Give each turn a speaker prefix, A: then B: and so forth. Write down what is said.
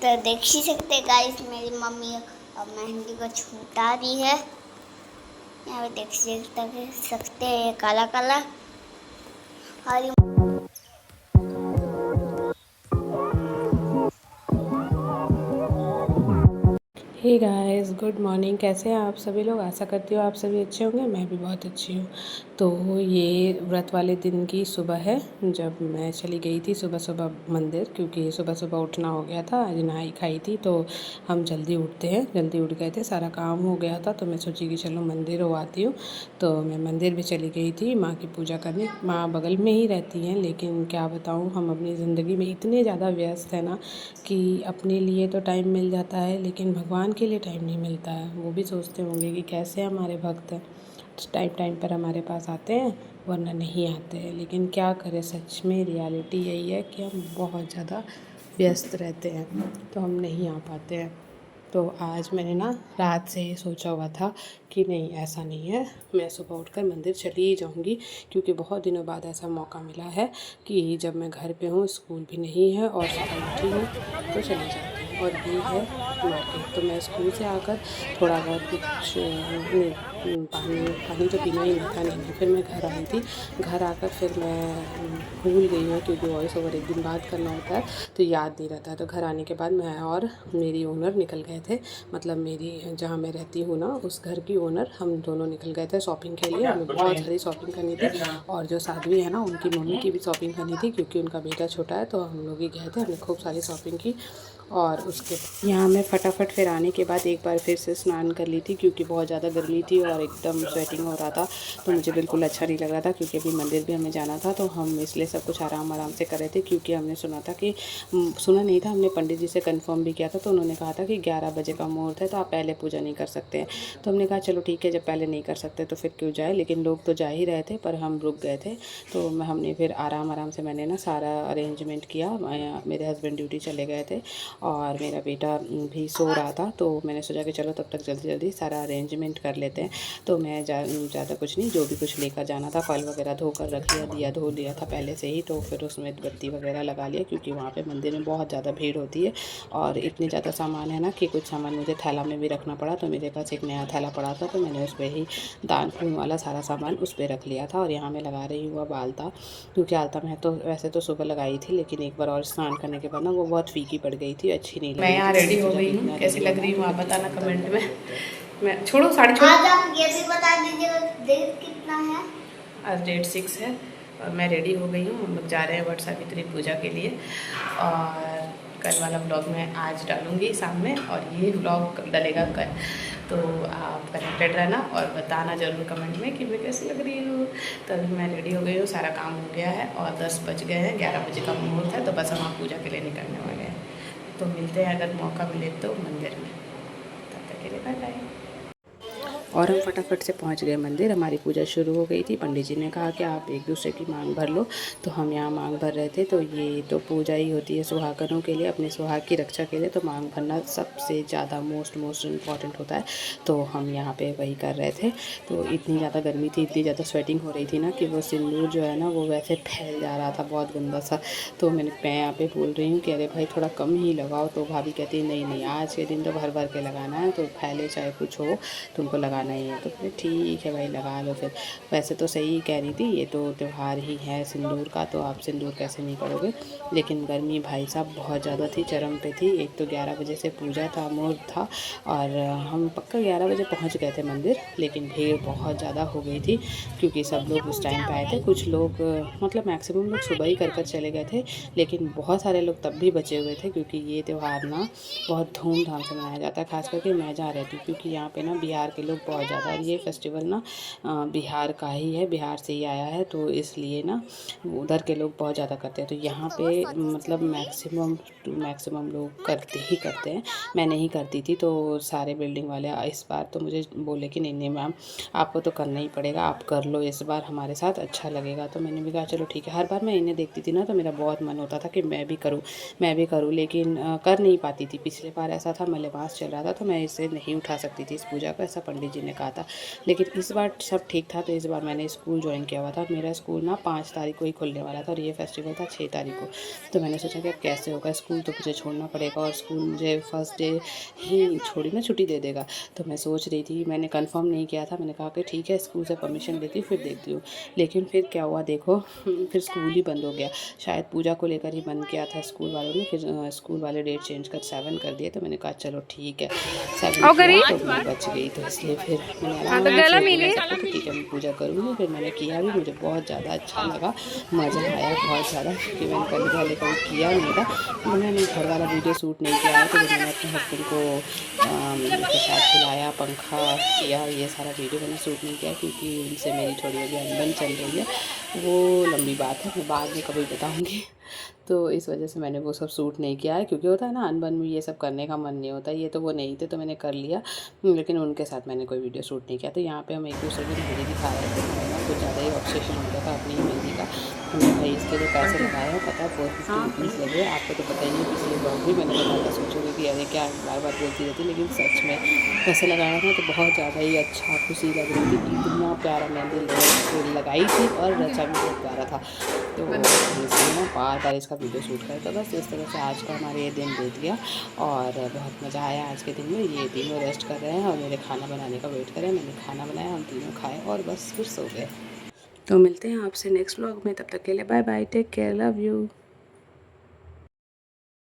A: तो देख ही सकते गाइस, मेरी मम्मी अब मेहंदी को छूटा दी है। यहाँ पे देख सकते हैं काला काला। और
B: हे गाइस, गुड मॉर्निंग। कैसे हैं आप सभी लोग? आशा करती हूँ आप सभी अच्छे होंगे। मैं भी बहुत अच्छी हूँ। तो ये व्रत वाले दिन की सुबह है, जब मैं चली गई थी सुबह सुबह मंदिर, क्योंकि सुबह सुबह उठना हो गया था। आज नहाई खाई थी तो हम जल्दी उठते हैं, जल्दी उठ गए थे, सारा काम हो गया था। तो मैं सोची कि चलो मंदिर हो आती हूँ। तो मैं मंदिर भी चली गई थी माँ की पूजा करने। माँ बगल में ही रहती हैं, लेकिन क्या बताऊँ, हम अपनी ज़िंदगी में इतने ज़्यादा व्यस्त हैं ना कि अपने लिए तो टाइम मिल जाता है, लेकिन भगवान के लिए टाइम नहीं मिलता है। वो भी सोचते होंगे कि कैसे हमारे भक्त हैं, टाइम टाइम पर हमारे पास आते हैं वरना नहीं आते हैं। लेकिन क्या करें, सच में रियलिटी यही है कि हम बहुत ज़्यादा व्यस्त रहते हैं, तो हम नहीं आ पाते हैं। तो आज मैंने ना रात से ही सोचा हुआ था कि नहीं, ऐसा नहीं है, मैं सुबह उठकर मंदिर चली ही जाऊंगी, क्योंकि बहुत दिनों बाद ऐसा मौका मिला है कि जब मैं घर पे हूँ, स्कूल भी नहीं है और सुबह उठी हूँ तो चली जाती हूँ। और ये है मार्केट। तो मैं स्कूल से आकर थोड़ा बहुत कुछ पानी पानी तो पीना ही नहीं था, नहीं। फिर मैं घर आई थी। घर आकर फिर मैं भूल गई हूँ, क्योंकि वॉइस ओवर एक दिन बाद करना होता है तो याद नहीं रहता है। तो घर आने के बाद मैं और मेरी ओनर निकल गए थे, मतलब मेरी जहाँ मैं रहती हूँ ना, उस घर की ओनर, हम दोनों निकल गए थे शॉपिंग के लिए। हमें बहुत सारी शॉपिंग करनी थी, और जो साध्वी है ना, उनकी मम्मी की भी शॉपिंग करनी थी, क्योंकि उनका बेटा छोटा है। तो हम लोग ही गए थे, हमने खूब सारी शॉपिंग की। और उसके यहाँ मैं फटाफट फिर आने के बाद एक बार फिर से स्नान कर ली थी, क्योंकि बहुत ज़्यादा गर्मी थी और एकदम स्वेटिंग हो रहा था। तो मुझे बिल्कुल अच्छा नहीं लग रहा था, क्योंकि अभी मंदिर भी हमें जाना था। तो हम इसलिए सब कुछ आराम आराम से कर रहे थे, क्योंकि हमने सुना था कि सुना नहीं था, हमने पंडित जी से कंफर्म भी किया था। तो उन्होंने कहा था कि 11 बजे का मुहूर्त है, तो आप पहले पूजा नहीं कर सकते हैं। तो हमने कहा चलो ठीक है, जब पहले नहीं कर सकते तो फिर क्यों जाए। लेकिन लोग तो जा ही रहे थे, पर हम रुक गए थे। तो हमने फिर आराम आराम से मैंने ना सारा अरेंजमेंट किया। मेरे हस्बैंड ड्यूटी चले गए थे और मेरा बेटा भी सो रहा था। तो मैंने सोचा कि चलो तब तक जल्दी जल्दी सारा अरेंजमेंट कर लेते हैं। तो मैं ज़्यादा कुछ नहीं, जो भी कुछ लेकर जाना था, फल वगैरह धोकर रख लिया, दिया धो लिया था पहले से ही। तो फिर उसमें बत्ती वगैरह लगा लिया, क्योंकि वहाँ पे मंदिर में बहुत ज़्यादा भीड़ होती है और इतनी ज़्यादा सामान है ना कि कुछ सामान मुझे थैला में भी रखना पड़ा। तो मेरे पास एक नया थैला पड़ा था, तो मैंने उस पर ही दान पुण्य वाला सारा सामान उस पर रख लिया था। और यहाँ मैं लगा रही हूँ अब आलता, क्योंकि आलता मैं तो वैसे तो सुबह लगाई थी, लेकिन एक बार और स्नान करने के बाद ना वो बहुत फीकी पड़ गई थी, अच्छी नहीं लग रही थी। मैं यहाँ रेडी हो गई हूँ, कैसी लग रही हूँ आप बताना कमेंट में। मैं छोड़ो साड़ी छोड़ो।
A: आज आप ये भी बता दीजिए डेट कितना है।
B: आज डेट 6 है और मैं रेडी हो गई हूँ। हम लोग जा रहे हैं वट सावित्री पूजा के लिए, और कल वाला ब्लॉग मैं आज डालूँगी शाम में, और ये ब्लॉग डलेगा कल। तो आप कनेक्टेड रहना और बताना ज़रूर कमेंट में कि मैं कैसी लग रही हूँ। तो अभी मैं रेडी हो गई हूँ, सारा काम हो गया है और 10 बज गए हैं, 11 बजे का मुहूर्त है। तो बस हम पूजा के लिए निकलने वाले हैं। तो मिलते हैं अगर मौका मिले तो मंदिर में। तब तक के लिए बाय बाय। और हम फटाफट से पहुंच गए मंदिर। हमारी पूजा शुरू हो गई थी। पंडित जी ने कहा कि आप एक दूसरे की मांग भर लो। तो हम यहाँ मांग भर रहे थे। तो ये तो पूजा ही होती है सुहागनों के लिए, अपने सुहाग की रक्षा के लिए। तो मांग भरना सबसे ज़्यादा मोस्ट इम्पॉर्टेंट होता है। तो हम यहाँ पे वही कर रहे थे। तो इतनी ज़्यादा गर्मी थी, इतनी ज़्यादा स्वेटिंग हो रही थी ना, कि वो सिंदूर जो है ना, वो वैसे फैल जा रहा था, बहुत गंदा सा। तो मैं यहाँ पे बोल रही हूँ कि अरे भाई थोड़ा कम ही लगाओ। तो भाभी कहती है नहीं नहीं, आज के दिन तो भर भर के लगाना है, तो फैले चाहे कुछ हो, तुमको लगाना ही है। तो फिर ठीक है भाई, लगा लो फिर। वैसे तो सही कह रही थी, ये तो त्यौहार ही है सिंदूर का, तो आप सिंदूर कैसे नहीं करोगे। लेकिन गर्मी भाई साहब बहुत ज़्यादा थी, चरम पे थी। एक तो 11 बजे से पूजा था, मुहूर्त था, और हम पक्का 11 बजे पहुंच गए थे मंदिर। लेकिन भीड़ बहुत ज़्यादा हो गई थी, क्योंकि सब लोग उस टाइम पे आए थे। कुछ लोग मतलब मैक्सिमम लोग सुबह ही कर चले गए थे, लेकिन बहुत सारे लोग तब भी बचे हुए थे, क्योंकि ये त्यौहार ना बहुत धूमधाम से मनाया जाता है। खास करके मैं जहाँ रहती हूँ, क्योंकि यहाँ पे ना बिहार के लोग बहुत ज़्यादा, और ये फेस्टिवल ना बिहार का ही है, बिहार से ही आया है। तो इसलिए ना उधर के लोग बहुत ज़्यादा करते हैं। तो यहाँ पे मतलब मैक्सिमम लोग करते ही करते हैं। मैं नहीं करती थी, तो सारे बिल्डिंग वाले इस बार तो मुझे बोले कि नहीं नहीं मैम, आपको तो करना ही पड़ेगा, आप कर लो इस बार हमारे साथ, अच्छा लगेगा। तो मैंने भी कहा चलो ठीक है। हर बार मैं इन्हें देखती थी ना, तो मेरा बहुत मन होता था कि मैं भी करूँ, लेकिन कर नहीं पाती थी। पिछले बार ऐसा था, मलेमास चल रहा था, तो मैं इसे नहीं उठा सकती थी इस पूजा को, ऐसा पंडित जी ने कहा था। लेकिन इस बार सब ठीक था, तो इस बार मैंने स्कूल ज्वाइन किया हुआ था। मेरा स्कूल ना 5 तारीख को ही खुलने वाला था और ये फेस्टिवल था 6 तारीख को। तो मैंने सोचा कि अब कैसे होगा, स्कूल तो मुझे छोड़ना पड़ेगा और स्कूल मुझे फर्स्ट डे ही छोड़ी ना छुट्टी दे देगा। तो मैं सोच रही थी, मैंने कंफर्म नहीं किया था, मैंने कहा कि ठीक है स्कूल से परमिशन लेती हूँ फिर देखती हूँ। लेकिन फिर क्या हुआ देखो, फिर स्कूल ही बंद हो गया। शायद पूजा को लेकर ही बंद किया था स्कूल वालों ने। फिर स्कूल वाले डेट चेंज कर 7 कर दिए। तो मैंने कहा चलो ठीक है 7 किया तो मैं बच गई। तो इसलिए फिर मैंने आराम से ठीक है मैं पूजा करूँगी। फिर मैंने किया भी, मुझे बहुत ज़्यादा अच्छा लगा, मज़ा आया बहुत ज़्यादा, क्योंकि मैंने पहले कभी किया नहीं था। मैंने घर वाला वीडियो शूट नहीं किया है, तो मैंने अपने हस्बैंड को प्रसाद खिलाया, पंखा किया, ये सारा वीडियो मैंने शूट नहीं किया क्योंकि उनसे मेरी थोड़ी अभी अनबन चल रही है। वो लंबी बात है, मैं बाद में कभी बताऊँगी। तो इस वजह से मैंने वो सब सूट नहीं किया है, क्योंकि होता है ना अनबन में ये सब करने का मन नहीं होता। ये तो वो नहीं थे तो मैंने कर लिया, लेकिन उनके साथ मैंने कोई वीडियो शूट नहीं किया। तो यहाँ पे हम एक दूसरे की मेहंदी दिखा रहे थे, मैंने कुछ ज़्यादा ही ऑब्सेशन हो गया था अपनी ही मेहंदी का। हमने भाई इसके लिए पैसे लगाए हैं, पता है 450 रुपीज़ लगे। आपको तो पता ही है, पिछले ब्लॉग भी मैंने बताया था, सोचोगे कि अरे क्या बार बार बोलती रहती, लेकिन सच में पैसे लगाया था तो बहुत ज़्यादा ही अच्छा खुशी लग रही थी। इतना प्यारा मेहंदी लगाई थी और रचा भी बहुत प्यारा था। तो इसलिए ना बार बार इसका वीडियो शूट करता। बस इस तरह से आज का हमारे ये दिन बीत गया और बहुत मज़ा आया आज के दिन में। ये तीनों रेस्ट कर रहे हैं और मेरे खाना बनाने का वेट कर रहे हैं। मैंने खाना बनाया, हम तीनों खाए और बस फिर सो गए। तो मिलते हैं आपसे नेक्स्ट व्लॉग में, तब तक के लिए bye bye, take care, love you.